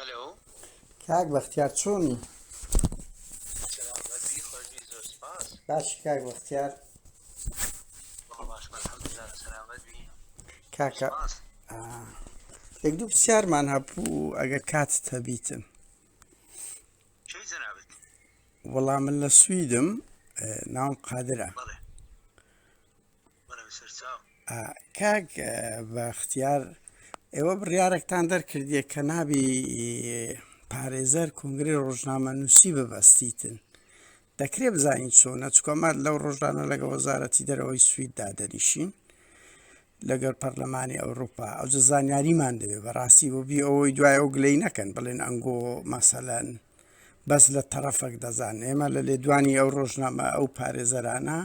هەلۆ کاک بەختیار چۆنی؟ سەلامەتی خۆشبی زۆر سپاس. باشی کاک بەختیار. باشم ئەلحەمدولیلا سەلامەت بی. کاکە سپاس. یەک دوو پرسیارمان هەبوو ئەگەر کاتت هەبیتن. چی جەنابەت؟ وەڵام من لە سویدم، ناوم قادرە. بەڵێ سەرچاو. کاک بەختیار، ئێوە بڕیارێکتان دەرکردیە کە نابی پارێزەر کۆنگرەی ڕۆژنامە نووسی ببەستیتن. دەکرێت بزانین چۆنە، چکۆمات لەو ڕۆژانە لەگە وەزارەتی دەرەوەی سویددا دەنیشین لەگەڵ پەرلەمانی ئەوروپا. ئەوجە زانیاریمان دەوێت بەڕاستی بۆ بی ئەوەی دوای ئەو گلەی نەکەن بڵێن ئەنگۆ مەسەلەن بەس لە تەرەفێک دەزان. ئێمە لە لێدوانی ئەو ڕۆژنامە ئەو پارێزەرانە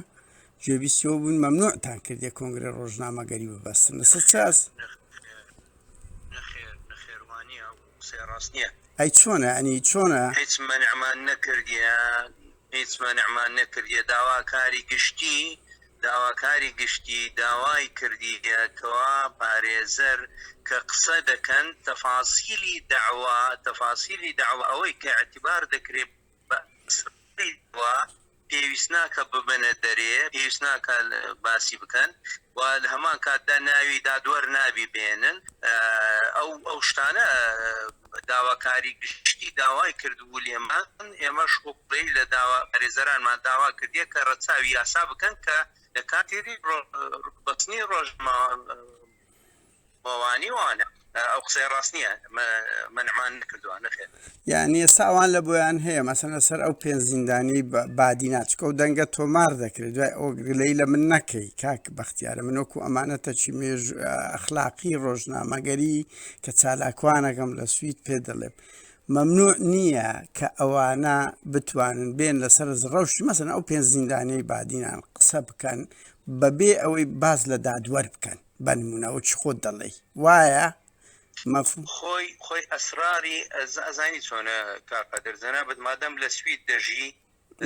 گوێبیستیەوە بوون، مەمنوعتان کردێ کۆنگرە ڕۆژنامەگەری ببەستن. لەسەر چاس نەخێوانیە و قسەی ڕاست نییە. ئەی چۆنە ئەنی چۆنە هیچ مەنعمان نەکردیە داواکاری گشتی داوای کردیەکەوە پارێزەر کە قسە دەکەن تەفاسیلی داوا ئەوەی کە اعتیبار دەکرێت پێویست ناکە ببنە دەرێ، پێویست ناکە باسی بکەن و لە هەمان کاتدا ناوی دادوەر نابی بێنن. ئەو شتانە داواکاری گشتی داوای کردبوو لێمان، ئێمەش قوڵەی لە پارێزەرانمان داوا کردیە کە ڕەچاوی یاسا بکەن کە لە کاتێری بەچنی ڕۆژماوانی وانە. ئەو قسەی ڕاست نییە، منعمان نەکردووە. نەخێر یعنی ئێستاوان لە بۆیان هەیە مەسەن سەر ئەو پێنج زیندانی بادی ناچکە و دەنگە تۆمار دەکرێت دوای ئەو گلەی لە من نەکەی. کاک بەختیارە منۆکو ئەمانەتە چی مێژ ئەخلاقی ڕۆژنامەگەری کە چالاکوانەکەم لە سوید پێ دەڵێم مەمنوع نییە کە ئەوانە بتوانن بێن لەسەر ڕەوشی مەسەن ئەو پێنج زیندانەی بادینان قسە بکەن بەبێ ئەوەی باز لە دادوەر بکەن. بەنمونەوە چ خۆت دەڵێ وایە؟ خۆی ئەسراری ئەزانی چۆنە کاکە دەرزەنە بەدمادەم لە سوید دەژی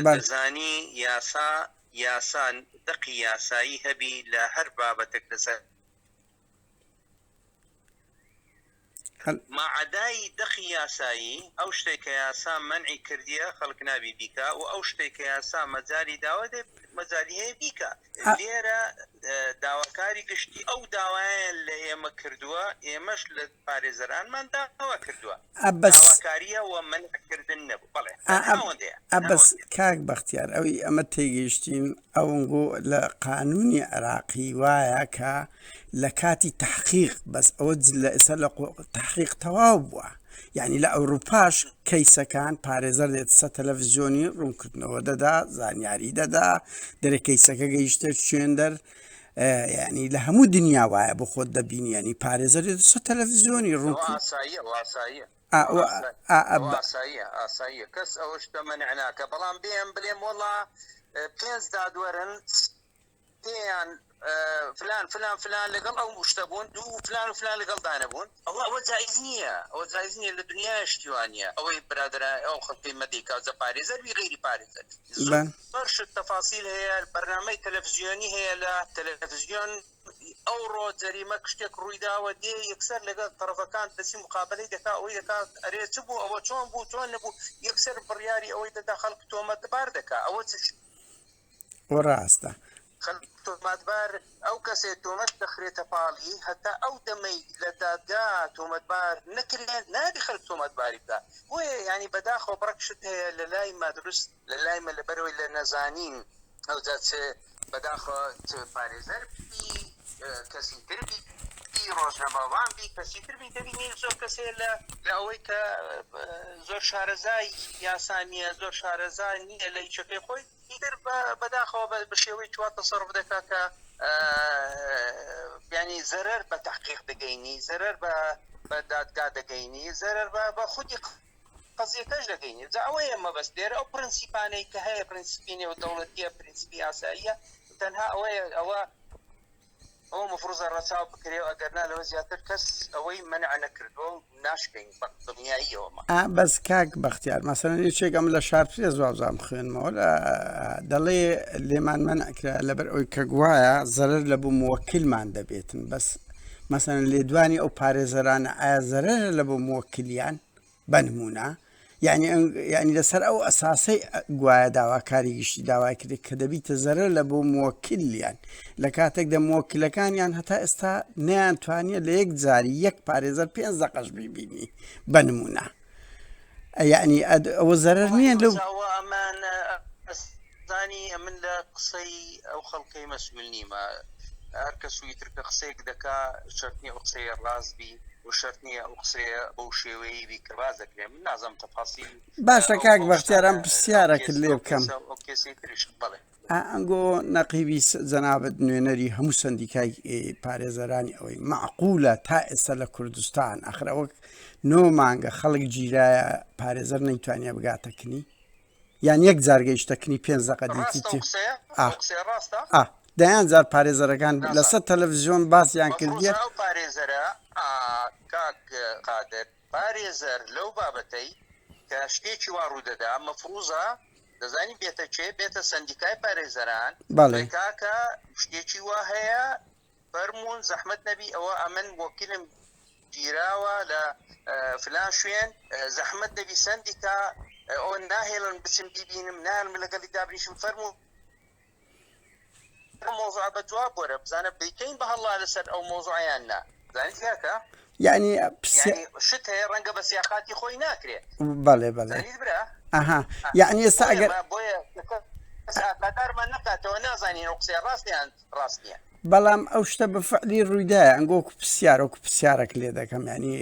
دەزانی یاسان دقی یاسایی هەبی لە هەر بابەتێک لەسەر ماعدای دەخی یاسایی ئەو شتێک کە یاسا منعی کردیە خەڵک نابی بیکە و ئەو شتێک کە یاسا مەجاری داوا مەجاری هەیە بیکە. لێرە داواکاری گشتی ئەو داوایان لە ئێمە کردووە، ئێمەش لە پارێزەرانمان داوا کردووە. داواکاریە و منعکردن نەبوو. بەڵێ ئەبەس کاک بەختیار ئەوی ئەمە تێگەیشتین ئەوەنگۆ لە قانونی عێراقی وایە کە لە کاتی تحقیق بەس ئەوە لەسەر لە تحقیق تەواو بووە. یعنی لە ئەوروپاش کەیسەکان پارێزەر دێت سە تەلەڤیزیۆنی ڕوونکردنەوە دەدا، زانیاری دەدا، دەرێ کەیسەکە گەیشتە شوێندەر. ینی لە هەموو دنیا وایە بۆ خۆت دەبینی، ینی پارێزەر دێت سە تەلەڤیزیۆنی ئاساییە کەس ئەوە شتە مەنعناکە. بەڵام بڵێم وەڵا پێنج دادوەرن پێیان فلان لەگەڵ ئەو شتە بوون، دوو فلان لەگەڵ دانەبوون. ئەوە جایز نییە، لە دنیای شتیوانە ئەوەی برادرە ئەو خەڵکی مەدیکا زە پارێزەر بی غیری پارێزەر بەرشت تەفاسیل هەیە. بەرنامەی تەلەڤیزیۆنی هەیە، لە تەلەڤیزیۆن ئەو ڕۆ جەریمە کشتێک ڕوویداوە دێ یەکسەر لەگەڵ تەرەفەکان دەسی مقابلەی دەکا، ئەوەی دەکات ئەرێ چ بوو، ئەوە چۆن بوو، چۆن نەبوو، یەکسەر بڕیاری ئەوەی دەدا خەڵک تۆمەتبار دەکا. ئەوە ڕاستە تۆمەتبار ئەو کەسێ تۆمەت دەخرێتە پاڵی هەتا ئەو دەمەی لە دادگا تۆمەتبار نەکرێت نادی خەڵک تۆمەتباری بکە. بۆیە ینی بەداخۆ بڕەکشت هەیە لە لای مادرست لە لای مە لەبەرەوەی لە نەزانین ئەو جات بەداخۆ پارێزەر کەسی تربی ڕۆژنەماوان بی کەسی تربی دەبینی زۆر کەسێ لە ئەوەی کە زۆر شارەزای یاسانیە، زۆر شارەزای نییە لە هیچەکەی خۆی ئیتر بەداخەوە بە شێوەی چوار تەسەڕف دەکا کە ینی زەرەر بە تحقیق دەگەینی، زەرەر بە دادگا دەگەینی، زەرەر بە خودی قەزیەکەش دەگەینی. جا ئەوەیە مەبەست لێرە ئەو پرەنسیپانەی کە هەیە، پرەنسیپی نێودەوڵەتیە، پرەنسیپی یاساییە، تەنها ئەوە مفروضە ڕەچاو بکرێ و ئەگەرنا لەوە زیاتر کەس ئەوەی مەنع نەکردووە و ناشکەین دڵنیاییەوەمە. بەس کاک بەختیار مەسەلەن یەکێکم لە شارپێز وابزام خوێنمەوە دەڵێ لێمان مەنعکرا لەبەر ئەوی کە گوایە زەرەر لە بوو مووەکیلمان دەبێتن. بەس مەسەلەن لێدوانی ئەو پارێزەرانە ئایا زەرەرە لە بۆ مووەکیلیان بنمونە یعنی لەسەر ئەو ئەساسەی گوایە داواکاری گشتی داوای کرێت کە دەبیتە زەرە لە بۆ مووەکیلیان لە کاتێکدا مووەکیلەکانیان هەتا ئێستا نەیانتوانیە لە یەک جاری یەک پارێزەر 5 دقەش بیبینی بنمونە یعنی ئەوە زەرەر نییە لەو زانی من لە قسەی ئەو خەڵکەی مەسئول نیمە هەر کەس ویترکە قسەیەک دەکا شەرت نییە ئەو قسەیە ڕاست بی و شەرت نییە ئەو قسەیە بەو شێوەیەی بی کە باز دەکرێ من نازەم تەفاسی باشە کاک بەختیارم پرسیارەکرد لێ بکەم ئەو کێسی تریش بڵێ ئەنگۆ نەقیبی جەنابەت نوێنەری هەموو سندیکای پارێزەرانی ئەوەی معقولە تا ئێستا لە کوردستان ئەخرە وەک 9 مانگە خەڵک گیرایە پارێزەر نەیتوانێ بگاتەکنی یان یەک جارگەیشتەکنی 5 دقە دیتی دەیان جار پارێزەرەکان لەسەر تەلەڤیزیۆن باسییان کردیە پارێزەرە کاک قادر پارێزەر لەو بابەتەی کە شتێکی وا ڕوودەدا مەفروزە دەزانی بێتە چێ بێتە سندیکای پارێزەران بەڵێ کاکە شتێکی وا هەیە فەرمونون زەحمەت نەبی ئەوە ئەمن وەکیلم گیراوە لە فلان شوێن زەحمەت نەبی سندیکا ئەو ناهێڵن بچم بیبینم نالم لەگەڵی دابنیشم فەرموو مۆزوع بە جواب وەرە بزانە بیکەین بە هەڵا لەسەر ئەو مۆزوعیان نا زانیت کاکە یعنی شت هەیە ڕەنگە بە سیاقاتی خۆی ناکرێت بەڵێ بەڵێ زانیت برا ئەها یعنی ئێستا ئەگەر بۆیە قەدارمان نەکاتەوە نازانین ئەو قسەی ڕاستیان ڕاست نییە بەڵام ئەو شتە بە فعلی ڕوویدایە ئەنگۆکو پرسیارۆکو پرسیارێک لێ دەکەم ینی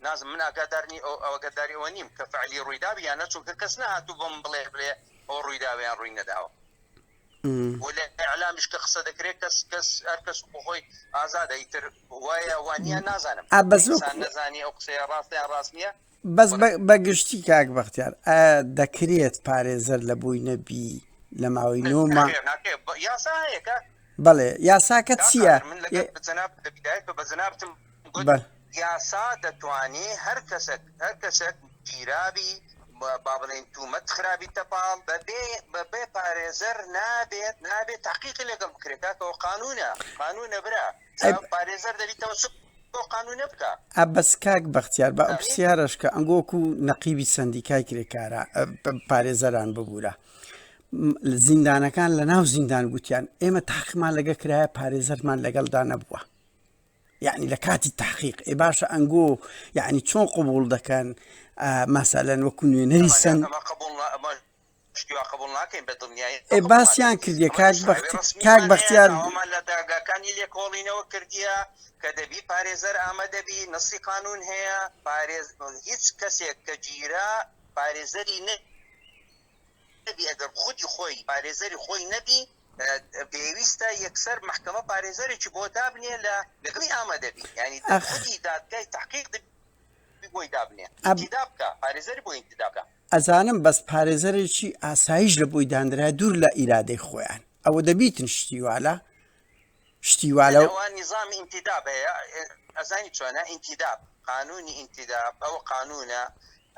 نازم من ئاگادارنی ئەوەگەداری ئەوە نیم کە فعلی ڕوویدابی یان نەچووکە کەس نهاتوو بم بڵێ ئەو ڕوویداویان ڕووی نەداوە ولا ئەعلامیش کە قسە دەکرێت کەس هەر کەس بخۆی ئازادە ئیتر وایە وانە نازانم نەزانی ئەو قسەیە ڕاستیان ڕاست نییە بەس بەگشتی کاک بەختیار دەکرێت پارێزەر لە بووی نەبی لە ماوەی 9 مانگ یاسا هەیە بەڵێ یاساکە چییە من بە جەنابتم یاسا دەتوانێت هەر کەسێک گیرابی با بڵێن تومەت خراپی تەپاڵ بەبێ پارێزەر نابێت تحقیقی لەگەڵ بکرێتەوە قانونە برا پارێزەر دەبیتەوە بۆ قانونە بکە بەس کاک بەختیار بە ئەو پرسیارەش کە ئەنگۆکو نەقیبی سندیکای کرێکارە پارێزەران ببوورە زیندانەکان لە ناو زیندان گوتیان ئێمە تاقیمان لەگە کرایە پارێزەرمان لەگەڵدا نەبووە یعنی لە کاتی تحقیق باشە ئەنگۆ یعنی چۆن قبول دەکەن مەسەلەن وەکو نوێنەری سند باسییان کردیە کاک بەختیار لە داگاکانی لێکۆڵینەوە کردیە کە دەبی پارێزەر ئامادەبی نەسی قانون هەیە هیچ کەسێک کە گیرا پارێزەری نەبی ئەگەر خودی خۆی پارێزەری خۆی نەبی پێویستە یەکسەر محکەمە پارێزەرێکی بۆ دابنێ لە لەگەڵی ئامادەبی ینی خودی دادگای تحقیق بۆی دابنێ انتداب بکە پارێزەری بۆ انتداب بکە ئەزانم بەس پارێزەرێکی ئاسایش لە بۆی دانرا دوور لە ئیرادەی خۆیان ئەوە دەبیتن شتیوالە نظامی انتداب هەیە ئەزانی چۆنە انتداب قانونی انتداب ئەوە قانونە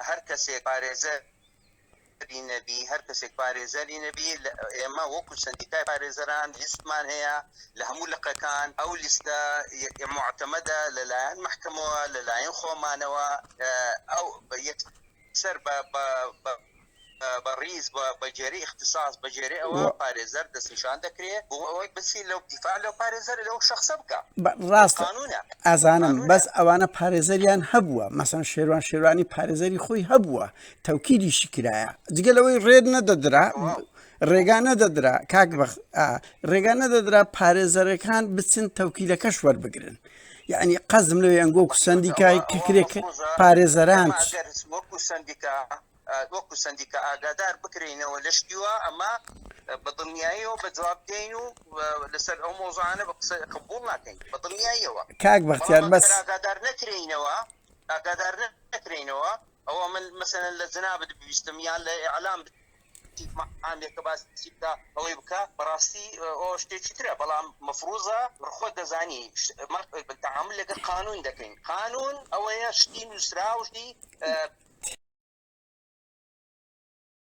هەر کەسێک پارێزەر نەبی هەر کەسێک پارێزەری نەبی ئێمە وەکو سندیکای پارێزەران لیستمان هەیە لە هەموو لقەکان ئەو لیستە معتەمەدە لەلایەن محکەمەوە لەلایەن خۆمانەوە ئەو یەکسەر بەڕیز بەجێری اختصاص بەجێری ئەوە پارێزەر دەستنیشان دەکرێت بۆ ئەوەی بچی لەو دیفاع لەو پارێزەر لەو شەخصە بکە ڕاستە ئازانم بەس ئەوانە پارێزەریان هەبووە مەسەن شێروانی پارێزەری خۆی هەبووە تەوکیدیشی کرایە جگەلەوەی ڕێد نەدەدرا ڕێگا نەدەدرا کاک ڕێگا نەدەدرا پارێزەرەکان بچن تەوکیلەکەش وەربگرن یعنی قەزم لەوێ ئەنگۆکو سندیکای ککرێک پارێزەران وەکو سندیکە ئاگادار بکرێنەوە لە شتیوە ئەمە بە دڵنیاییەوە بە جواب دێین و لەسەر ئەو مۆزوعانە بە قسە قبوڵ ناکەین بە دڵنیاییەوە کاک بەختیار بەس ئاگادار نەکرێنەوە ئەوە من مەسەلەن لە جەنابەت بویستم یان لە ئیعلام عامێکە باسی بکە ئەوەی بکە بەڕاستی ئەو شتێکی ترە بەڵام مەفروزە خۆ دەزانی تەعامل لەگەڵ قانون دەکەین قانون ئەوەیە شتی نووسرا و شتی